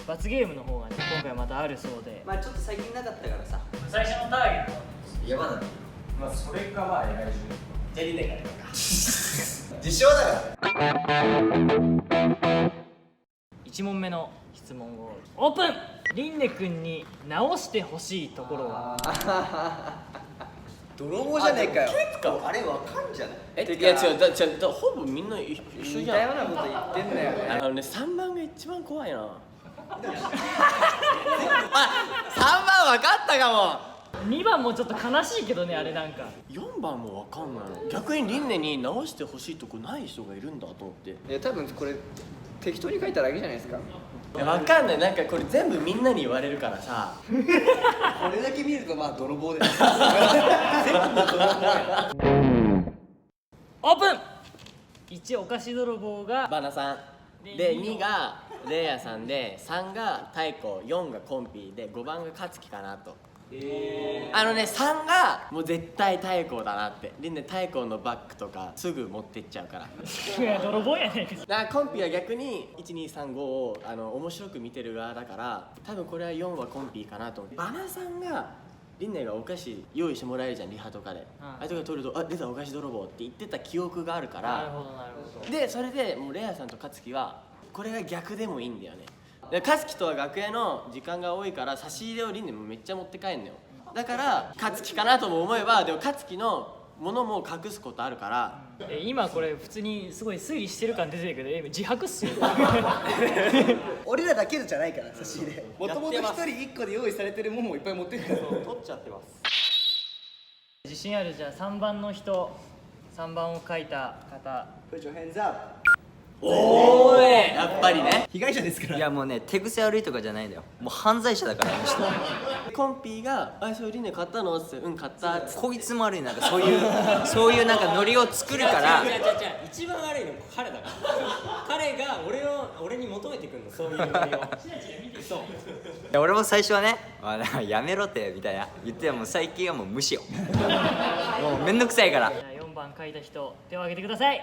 罰ゲームの方がね今回またあるそうで、まあちょっと最近なかったからさ。最初のターゲットやばだね。まあそれかまあ偉い順。じゃあリネがやるか自称だから1問目の質問をオープン。リンネ君に直してほしいところは？泥棒じゃねえかよ。結構あれわかんじゃない？いや違うほぼみんな一緒似じゃん。たようなこと言ってんだよね。3番が一番怖いな。あ、3番分かったかも。2番もちょっと悲しいけどね、あれなんか4番も分かんないの。逆にリンネに直してほしいとこない人がいるんだと思って。いや多分これ適当に書いただけじゃないですか。いや分かんない、なんかこれ全部みんなに言われるからさ。これだけ見るとまあ泥棒です全部泥棒や。オープン。1お菓子泥棒がバナさんで、2がレイヤさんで、3が太鼓、4がコンピで、5番が勝樹かなと。3がもう絶対太鼓だなって。リンネ太鼓のバッグとかすぐ持ってっちゃうから。いや泥棒やねんけど。だからコンピは逆に1235を面白く見てる側だから、多分これは4はコンピかなと思って。バナさんがリンネがお菓子用意してもらえるじゃん、リハとかで、あれとか取ると「あ、出たお菓子泥棒」って言ってた記憶があるかなるら。ほどなるほど。でそれでもうレアさんと勝樹はこれが逆でもいいんだよね。で勝樹とは楽屋の時間が多いから差し入れをリンネもめっちゃ持って帰んのよ。だから勝樹かなとも思えば、でも勝樹のものも隠すことあるから。今これ普通にすごい推理してる感出てるけど、今自白っすよ俺らだけじゃないから差し入れ。もともと一人1個で用意されてるもんもいっぱい持ってるから。取っちゃってます。自信ある。じゃあ3番の人、3番を書いた方。Put your hands up。おーい、やっぱりね。被害者ですから。いやもうね、手癖悪いとかじゃないんだよ。もう犯罪者だからあの人。コンピが「あ、それリンネ買ったの?」っつって「うん買った」っつって。こいつも悪い、なんかそういうなんかノリを作るから。違う一番悪いの彼だから彼が俺に求めてくるの、そういうノリをそういや俺も最初はね、やめろってみたいな言っても、最近はもう無視よ。もうめんどくさいから。じゃあ4番書いた人、手を挙げてください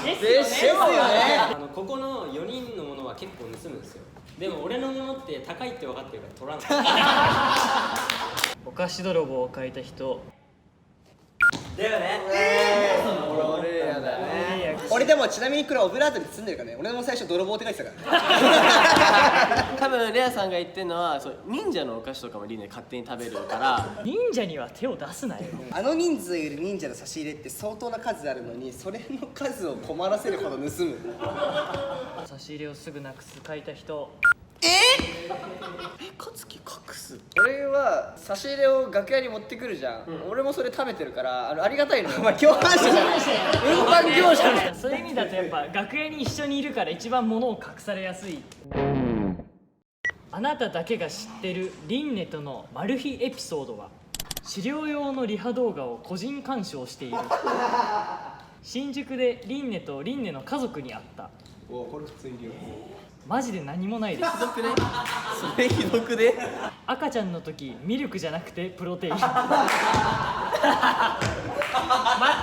ですよね。ここの4人のものは結構盗むんですよ。でも俺のものって高いって分かってるから取らないお菓子泥棒を書いた人。だよね。俺やだね。俺でもちなみにこれオブラートに包んでるからね。俺も最初泥棒って書いてたから。多分レアさんが言ってるのは、そう忍者のお菓子とかもリンネ勝手に食べるから。忍者には手を出すなよあの人数いる忍者の差し入れって相当な数あるのに、それの数を困らせるほど盗む。差し入れをすぐなくす書いた人。勝樹隠す。俺は差し入れを楽屋に持ってくるじゃん、俺もそれ食べてるからありがたいのよ。お前共犯者じゃない運搬業者ね。そういう意味だとやっぱ楽屋に一緒にいるから一番物を隠されやすい。あなただけが知ってるリンネとのマル秘エピソードは、資料用のリハ動画を個人鑑賞している。新宿でリンネとリンネの家族に会った。おこれ普通に良マジで何もないです。ひどくね。それひどくね。赤ちゃんの時ミルクじゃなくてプロテイン。待っ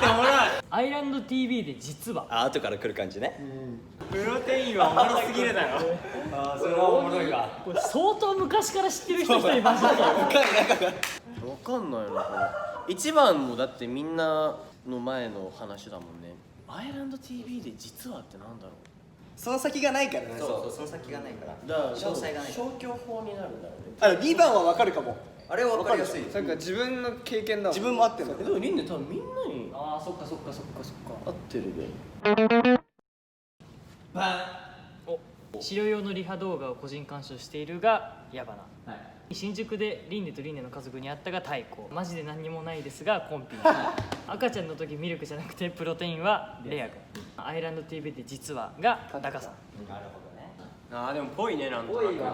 ておもろい。アイランド TV で実は後から来る感じね。プロテインはおもろすぎるだろああそれはおもろいわ。これ相当昔から知ってる人一人マジで。分かんないなこれ。1番もだってみんなの前の話だもんね。アイランド TV で実はってなんだろう。その先がないからね。そうその先がないから。だから詳細がない。消去法になるんだろうね。2番は分かるかも。あれは分かりやすい。なんか自分の経験だもん。自分も合ってるの。でもリンネ多分みんなにああそっかそっか。合ってるで。資料用のリハ動画を個人鑑賞しているが矢花、新宿でリンネとリンネの家族に会ったが太鼓、マジで何にもないですがコンピ赤ちゃんの時ミルクじゃなくてプロテインはレア君、アイランド TV で実はがダカさん。ああでもぽいね、なんとなく。なんか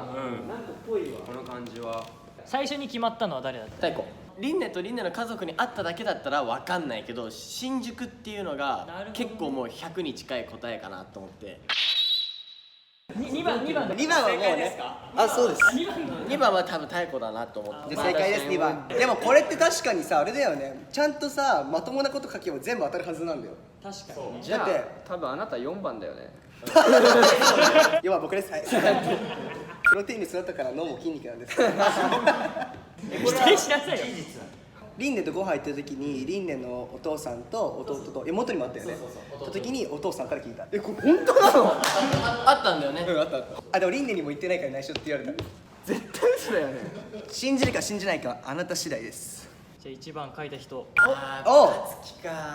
ぽいわこの感じは。最初に決まったのは誰だった？太鼓。リンネとリンネの家族に会っただけだったら分かんないけど、新宿っていうのが結構もう100に近い答えかなと思って。2番はもうね。あ、そうです。2番は多分太鼓だなと思って。じゃあ正解です。2番。でもこれって確かにさ、あれだよね、ちゃんとさまともなこと書けば全部当たるはずなんだよ。確かにね。じゃあだって多分あなた4番だよね。要は僕です。はい。プロテインに育ったから脳も筋肉なんです。否定しなさいよ。リンネとご飯行った時にリンネのお父さんと弟と妹にもあったよね。行った時にお父さんから聞いた。これ本当なの？あったんだよね。あったあった。でもリンネにも言ってないから内緒って言われた。絶対嘘だよね。信じるか信じないかあなた次第です。じゃあ1番書いた人。おう。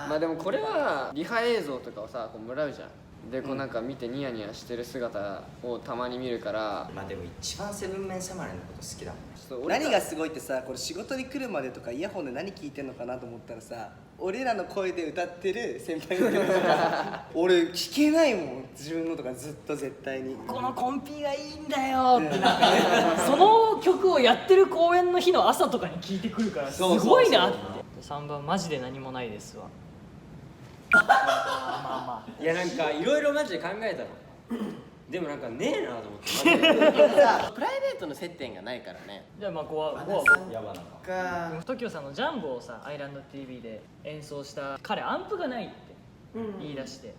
まあでもこれはリハ映像とかをさこうもらうじゃん。でこうなんか見てニヤニヤしてる姿をたまに見るから、まあでも一番セブンメン侍のこと好きだもんね。ちょっと俺何がすごいってさ、これ仕事に来るまでとかイヤホンで何聞いてんのかなと思ったらさ、俺らの声で歌ってる先輩の曲とか俺聞けないもん、自分のとかずっと絶対に。このコンピがいいんだよってなんかね、その曲をやってる公演の日の朝とかに聞いてくるからすごいなって。3番マジで何もないですわ。まあいやなんかいろいろマジで考えたの。でもなんかねえなと思ってマジで。プライベートの接点がないからね。じゃあまあ5はやばなか TOKIO さんのジャンボをさアイランド TV で演奏した彼アンプがないって言い出して、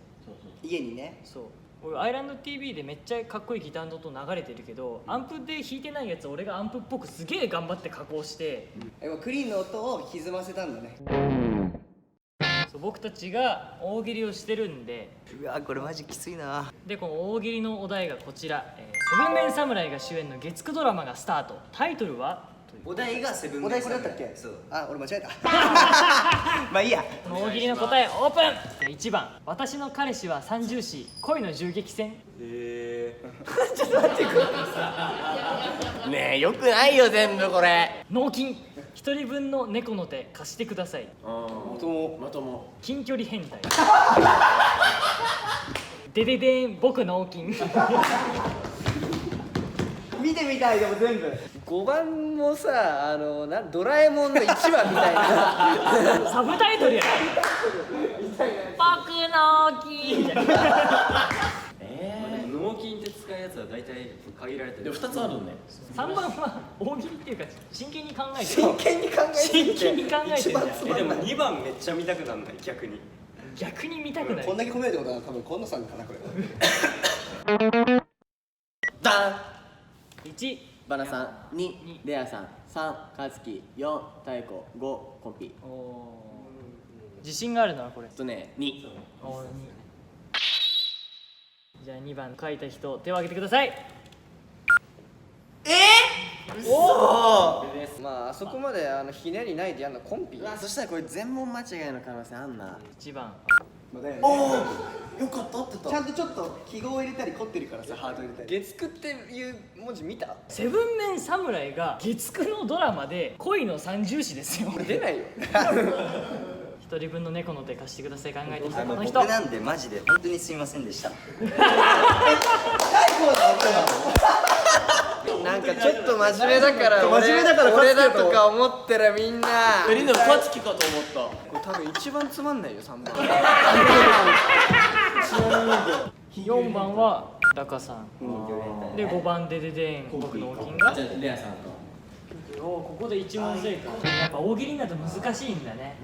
家にね。そう俺アイランド TV でめっちゃかっこいいギターの音流れてるけど、アンプで弾いてないやつ俺がアンプっぽくすげえ頑張って加工して、クリーンの音を歪ませたんだね。そう僕たちが大喜利をしてるんで、うわこれマジきついな。でこの大喜利のお題がこちら、セブンメン侍が主演の月9ドラマがスタート。タイトルはというお題がセブンメンお題これだったっけ？そう。あ、俺間違えた。まあいいや。この大喜利の答えオープン。1番、私の彼氏は三重視、恋の銃撃戦。ねえよくないよ全部これ。脳筋、一人分の猫の手貸してください。まとも。近距離変態。でででーん、僕脳筋。見てみたいでも全部。 5番もさドラえもんの1話みたいなサブタイトルや僕脳筋みたいな。脳筋って使うやつは大体限られてる。でも2つあるんだよ。3番は大喜利っていうか真剣に考えてる。真剣に考えて真剣に考えてるじゃん。でも2番めっちゃ見たくなんない逆に。逆に見たくない。こんだけ褒めるってことは多分今野さんかなこれ。ダン。 1、バナさん、2、レアさん、3、カズキ、4、タイコ、5、コンピ。自信があるのはこれ。 2。おー、2。じゃあ2番書いた人手を挙げてください。まああそこまでひねりないでやんのコンピ。そしたらこれ全問間違いの可能性あんな。1番。ので、よかったってちゃんとちょっと記号を入れたり凝ってるからさ、ハート入れたり。月9っていう文字見た？セブンメン侍が月9のドラマで恋の三重視ですよ。出ないよ。一人分の猫の手貸してください。考えてきたこの僕人。なんでマジで本当にすみませんでした。なんかちょっと真面目だから真面目だから俺だとか思ったらみんなリノカツキかと思った。これ多分一番つまんないよ3番。4番はダカさん。で5番でででん、僕の金が。じゃあレアさんと。おー、ここで1問正解。やっぱ大喜利になると難しいんだね。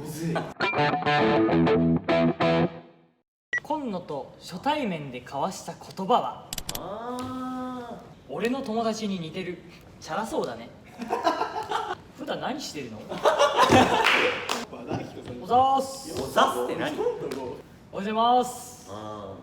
今野と初対面で交わした言葉は、俺の友達に似てる。チャラそうだね。普段何してるの？おざーす。おざすって何？おはようございます。ま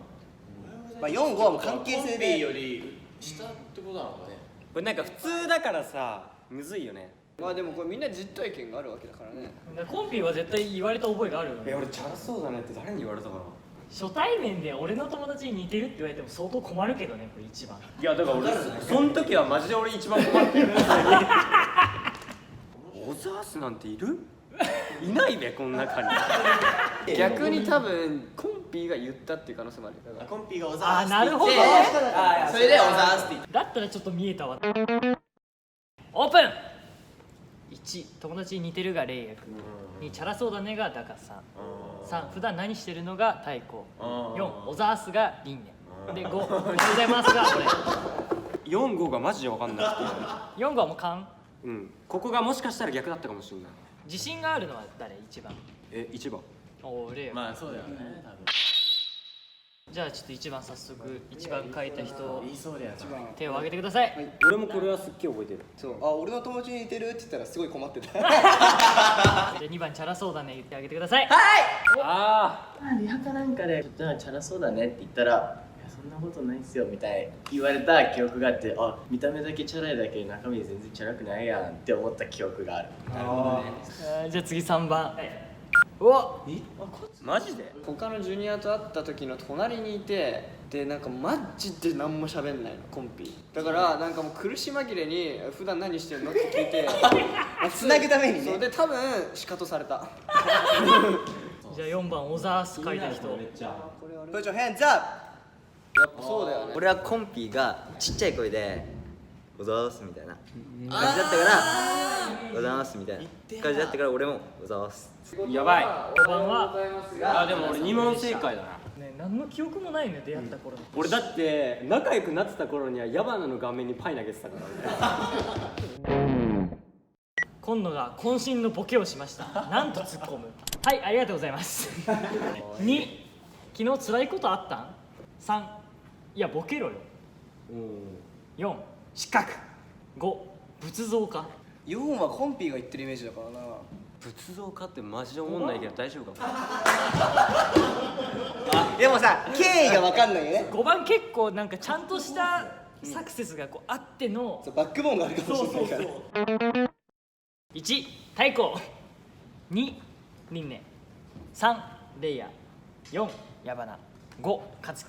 あ4、5はもう関係性で。り下ってことなのかね。これなんか普通だからさむずいよね。まあでもこれみんな実体験があるわけだからね。コンピは絶対言われた覚えがあるよね。俺チャラそうだねって誰に言われたかな。初対面で俺の友達に似てるって言われても相当困るけどね、これ一番。いやだから俺その時はマジで俺一番困ってる。オザースなんている？いないべこの中に。逆に多分コンピが言ったっていう可能性もあるよ。だかコンピが小沢あー、なるほどね。それで小沢って言って。だったらちょっと見えたわ。オープン。1、友達に似てるがレイヤ君。2、チャラそうだねがダカさん。3、普段何してるのが太鼓。4、オザースがリンネ。で5、おはようございますが俺。4、5がマジで分かんなくて。 4、5はもう勘。うん。ここがもしかしたら逆だったかもしれない。自信があるのは誰？1番。1番。おおレイヤ、まあそうだよね多分じゃあちょっと1番早速1番書いた人言いそうだよ一番手を挙げてください、俺もこれはすっげえ覚えてるそうあ俺の友達に似てるって言ったらすごい困ってたじゃあ2番チャラそうだね言ってあげてください。あリハかなんかで「じゃあチャラそうだね」って言ったら「いやそんなことないっすよ」みたいに言われた記憶があってあ見た目だけチャラいだけ中身全然チャラくないやんって思った記憶がある。じゃあ次3番。うわマジで他のジュニアと会った時の隣にいてでなんかマジで何も喋んないのコンピだからなんかもう苦し紛れに普段何してるのって聞いてつなぐためにねそうで多分シカトされたじゃあ4番オザース書いた人。めっちゃ部長 hands up やっぱそうだよね俺はコンピがちっちゃい声で「おざーす」みたいな感じだったから「おざーす」みたいな感じだったから俺も「おざーす」やばい5番はあでも俺2問正解だなね何の記憶もないね出会った頃の。俺だって仲良くなってた頃には矢花の顔面にパイ投げてたからね今野が渾身のボケをしました。なんと突っ込む。はい、ありがとうございます。2、昨日辛いことあったん ?3、いやボケろよ。4、失格。5、仏像か。4はコンピーが言ってるイメージだからな仏像かってマジで思んないけど大丈夫かでもさ経緯が分かんないよね5番結構なんかちゃんとしたサクセスがこうあっての、そうバックボーンがあるかもしれないから1、太鼓。2、リンネ。3、レイヤ。4、矢花。5、勝樹。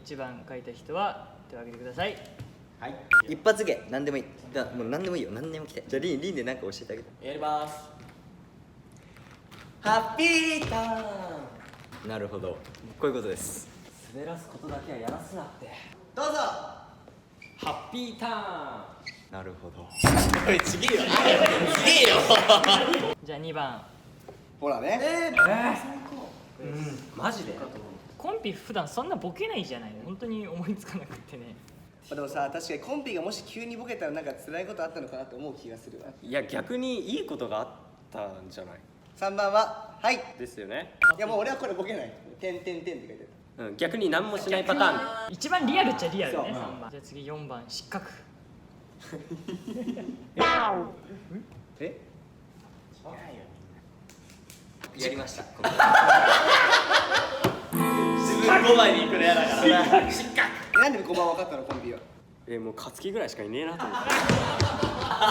1番書いた人は手を挙げてください。一発芸何でもいいもう何でもいいよ何でも来てじゃあリンで何か教えてあげてやりますハッピーターンなるほどこういうことです滑らすことだけはやらすなってどうぞハッピーターンなるほどじゃあ2番。ほらねマジでコンピ普段そんなボケないじゃないの。本当に思いつかなくってね。でもさ確かにコンピーがもし急にボケたらなんか辛いことあったのかなと思う気がするわいや逆にいいことがあったんじゃない3番ははいですよねいやもう俺はこれボケないてんてんてんって書いてある逆に何もしないパターン一番リアルっちゃリアルね。そう3番。じゃあ次4番失格。えやりました5枚に行くのやだからなんで5番分かったのコンピーはもう勝木ぐらいしかいねえなと思って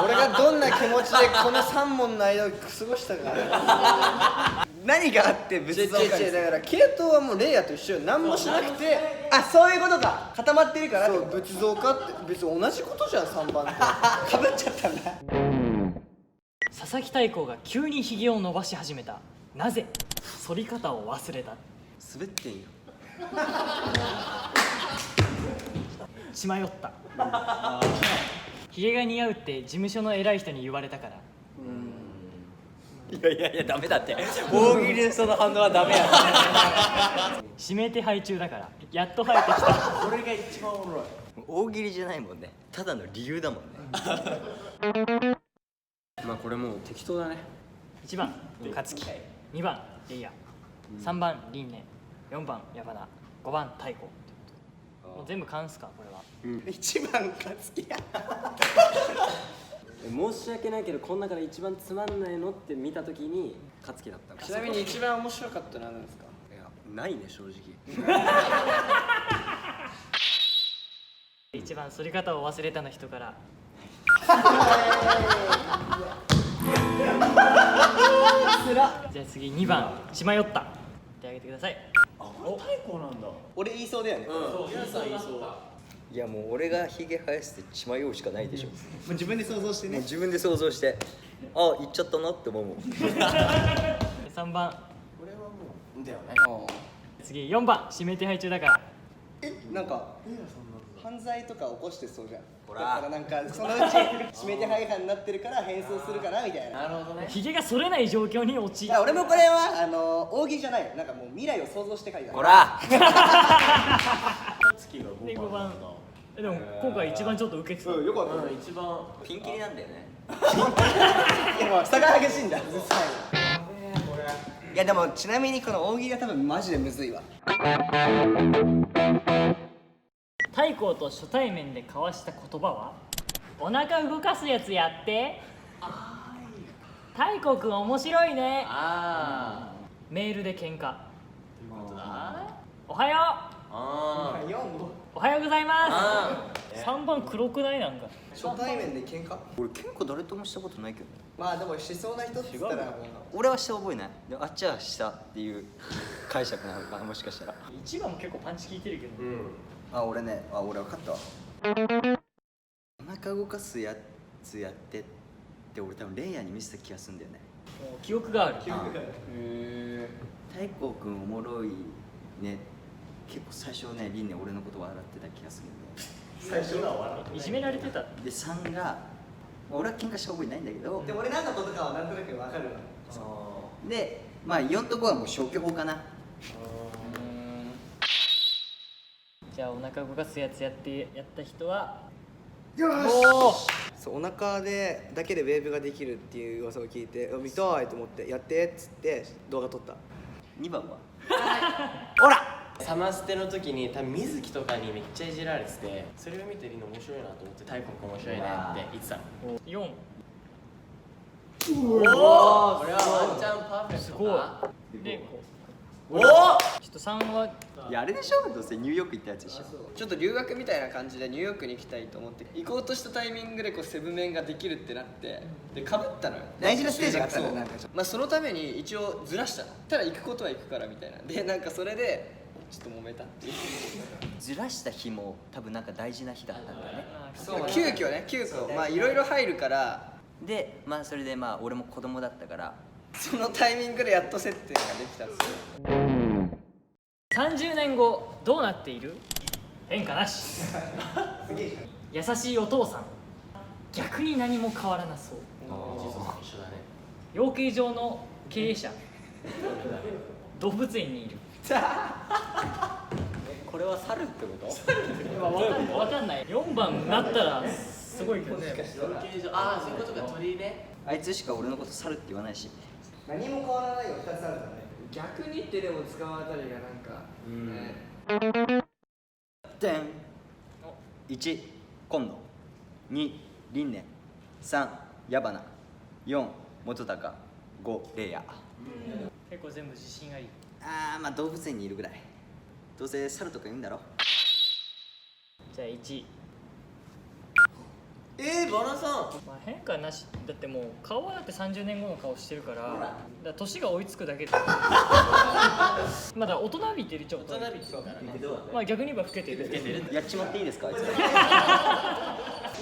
俺がどんな気持ちでこの3問の間を過ごしたか何があって仏像か違うだから系統はもうレイヤーと一緒よ何もしなくてあそういうことか固まってるからそう仏像かって別に同じことじゃん3番ってかぶっちゃったんだ佐々木大光が急にひげを伸ばし始めた。なぜ剃り方を忘れた。滑ってんよ血迷った。ひげが似合うって事務所の偉い人に言われたから。いやダメだって大喜利でその反応はダメや指名手配中だからやっと生えてきた。これが一番おもろい大喜利じゃないもんねただの理由だもんねまあこれもう適当だね1番勝木。2番レイヤ。3番リンネ。4番矢花。5番太鼓。もう全部勘すかこれは。1番勝つや申し訳ないけどこの中で一番つまんないのって見た時に勝木だったちなみに一番面白かったのは何ですかいやないね正直1番剃り方を忘れたの人からじゃあ次2番血迷ったってあげてください。俺言いそうだよねもいやもう俺がヒゲ生やして血迷うしかないでしょう自分で想像してねもう自分で想像してあ行っちゃったなって思うもん3番だよね次4番指名手配中だから。なんか犯罪とか起こしてそうじゃんほらだからなんかそのうち指名手配犯になってるから変装するかなみたいななるほどねひげが剃れない状況に陥っ俺もこれは大喜利じゃないよなんかもう未来を想像して書いてあるほらて5番でも今回一番ちょっと受けてた。よかった一番ピンキリなんだよねいやもう差が激しいんだ。うるさい。いやでもちなみにこの大喜利は多分マジでむずいわ。太閤と初対面で交わした言葉はお腹動かすやつやって。太閤くん面白いね。あメールで喧嘩。あどういうことだおはよあ4うおはようございまあす。3番黒くない？なんか初対面で喧嘩。俺結構誰ともしたことないけどね。まあでもしそうな人って言ったらもう俺はした覚えない。でもあっちはしたっていう解釈なのかな、もしかしたら。1番も結構パンチ効いてるけど、あ、俺ね、俺分かったわ。お腹動かすやつやってって俺多分レイヤーに見せた気がするんだよね。もう記憶がある。太閤くんおもろいね。結構最初ね、リンね俺のこと笑ってた気がするんだよね。最初は笑いじめられてた。で3が俺は喧嘩した覚えないんだけど、でも俺何のことかはなんとなく分かるわ。でまあ4と5はもう消去法かな。じゃあお腹動かすやつやった人はよおおそうお腹でだけでウェーブができるっていう噂を聞いて見たいと思ってやってっつって動画撮った。2番はほらサマステの時に多分水木とかにめっちゃいじられてて、それを見てリンの面白いなと思って太鼓が面白いねって言ってた。4。おおこれはワンチャンパーフェクトすごいか。でおおちょっと3はいやあれでしょ、どうせニューヨーク行ったやつでしょ。ちょっと留学みたいな感じでニューヨークに行きたいと思って行こうとしたタイミングでこうセブメンができるってなってでかぶったのよ。大事なステージがあったんだそうよなんかちょっまあそのために一応ずらしたの。ただ行くことは行くからみたいな。でなんかそれでちょっと揉めたっていう。ずらした日も多分なんか大事な日だったんだよね。そう急遽ね急遽まあいろいろ入るからでまあそれでまあ俺も子供だったからそのタイミングでやっと接点ができたんですよ。30年後どうなっている？変化なし。優しいお父さん。逆に何も変わらなそう。一緒だね。養鶏場の経営者。動物園にいる。これは猿ってことわかんない。4番になったらすごいけどね。ああそういうことか、鳥居ね。あいつしか俺のこと猿って言わないし。何も変わらないよ2つあるからね。逆にってでも使うあたりがなんかね。でん1今野2輪廻3矢花4元高5レイヤ。結構全部自信あり。あーまあ動物園にいるぐらい。どうせ猿とか言うんだろ。じゃあ1。バラさん。まあ、変化なしだってもう顔はだって30年後の顔してるから、だから年が追いつくだけでまだ大人びてるちょっと大人びてるからね。まあ逆に言えば老けてるやっちまっていいですかあいつ。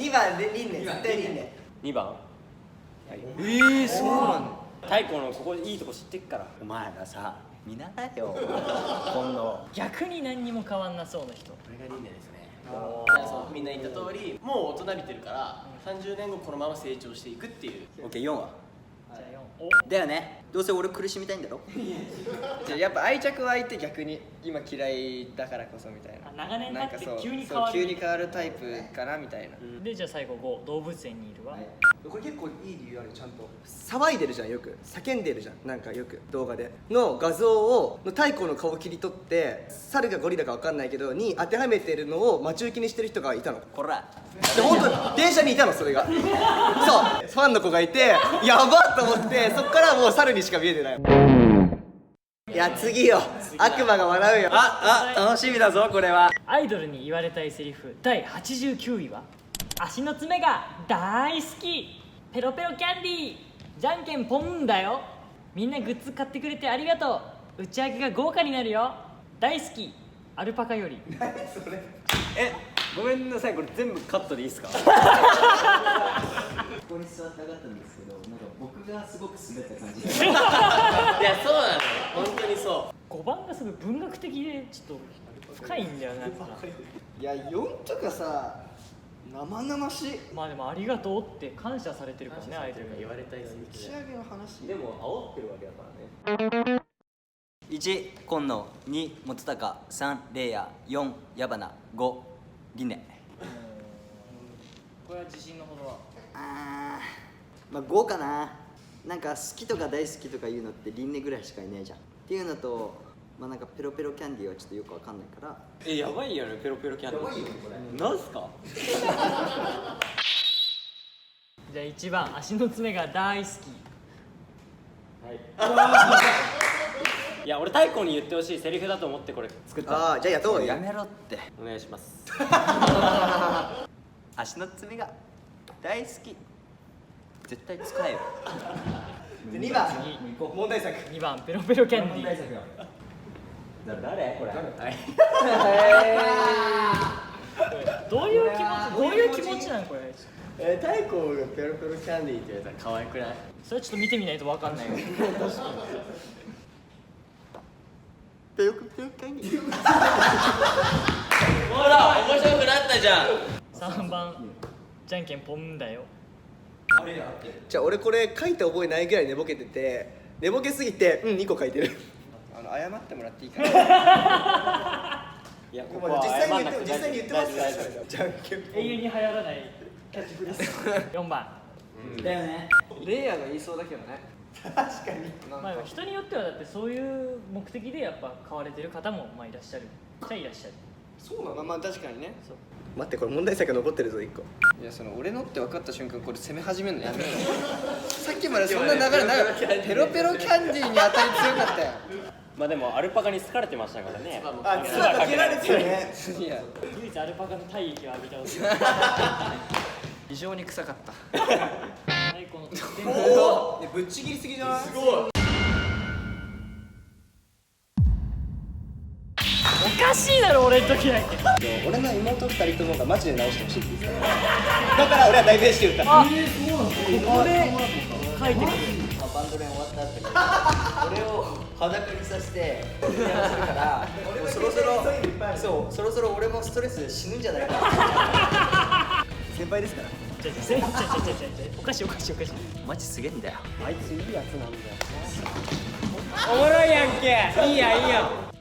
2番で輪廻絶対輪廻。 2番。そうなんだ。太鼓のここいいとこ知ってっから。お前らさ見習えよ今度。逆に何にも変わんなそうな人。これが輪廻ですね。そうみんな言った通りもう大人びてるから30年後このまま成長していくっていう。オッケー4はじゃあ4。だよね。どうせ俺苦しみたいんだろ。じゃあやっぱ愛着湧いて逆に今嫌いだからこそみたいな。あ長年経ってなんかそう急に変わるそう急に変わるタイプかなみたいな。でじゃあ最後5。動物園にいるわ。これ結構いい理由あるちゃんと騒いでるじゃんよく叫んでるじゃんなんかよく動画での画像をの太鼓の顔を切り取って猿かゴリラか分かんないけどに当てはめてるのを待ち受けにしてる人がいたのこらで本当に電車にいたのそれがそうファンの子がいてやばっと思ってそっからもう猿にしか見えてないいや次よ悪魔が笑うよ楽しみだぞこれは。アイドルに言われたいセリフ第89位は足の爪が大好きペロペロキャンディーじゃんけんポンだよみんなグッズ買ってくれてありがとう打ち上げが豪華になるよ大好きアルパカよりごめんなさい、これ全部カットでいいですか？ここに座って上がったんですけど、なんか僕がすごく滑った感じ。いやそうなのよ、本当にそ5番がすごい文学的でちょっと深いんだよな。いや4とかさ生々しい。まあでもありがとうって感謝されてるからね、アイドルが言われたいです打ち上げの話。でも煽ってるわけだからね。1今野2元高3レイヤ4矢花5輪廻。これは自信のほどはあまあ5かな。なんか好きとか大好きとか言うのってリンネぐらいしかいないじゃんっていうのと、まあなんかペロペロキャンディーはちょっとよくわかんないから。やばいよねペロペロキャンディー。やばいよねこれ。なんすか？じゃあ1番足の爪が大好き。いや俺太鼓に言ってほしいセリフだと思ってこれ作ったの。ああじゃあやった方がいい。やめろって。お願いします。足の爪が大好き。絶対使えよ。で2番問題作。 2番ペロペロキャンディー。誰これ？どういう気持ち、どういう気持ちなのこれ。太鼓がペロペロキャンディーって言われたら可愛くない？それちょっと見てみないと分かんないよ。ペロペロキャンディー。ほら面白くなったじゃん。3番じゃんけんポンだよ。じゃあ俺これ書いた覚えないぐらい寝ぼけてて、寝ぼけすぎて2個書いてる。謝ってもらっていいかな。いやこもうこは実際に謝んなくて言ってますから。大丈夫じゃんけんぽん。永遠に流行らないキャッチフレーズ。4番。だよね。レイヤーが言いそうだけどね。まあ人によってはだってそういう目的でやっぱ買われてる方もまあいらっしゃる。じゃいらっしゃる。そうなの？まあ確かにね。待ってこれ問題作残ってるぞ1個。いやその俺のって分かった瞬間これ攻め始めるのやめろ。さっきまでそんな流れないペロペロキャンディーに当たり強かったよ。まあでもアルパカに好かれてましたからね。あ、つばかけられてるね。いや唯一アルパカの体液を浴びたこと。非常に臭かった。はいこの得点。ねぶっちぎりすぎじゃない？おかしいだろ俺の時だけ。俺の妹2人ともがマジで直してほしいって言ってた。だから俺は代弁して歌う。あ、ここで書いてくる。バンド練終わった後に俺を裸にさせてやらせるからもうそろそろ俺もストレスで死ぬんじゃないかな。先輩ですから。ちゃおかしい。マジすげえんだよ。おもろいやんけ。いいやん。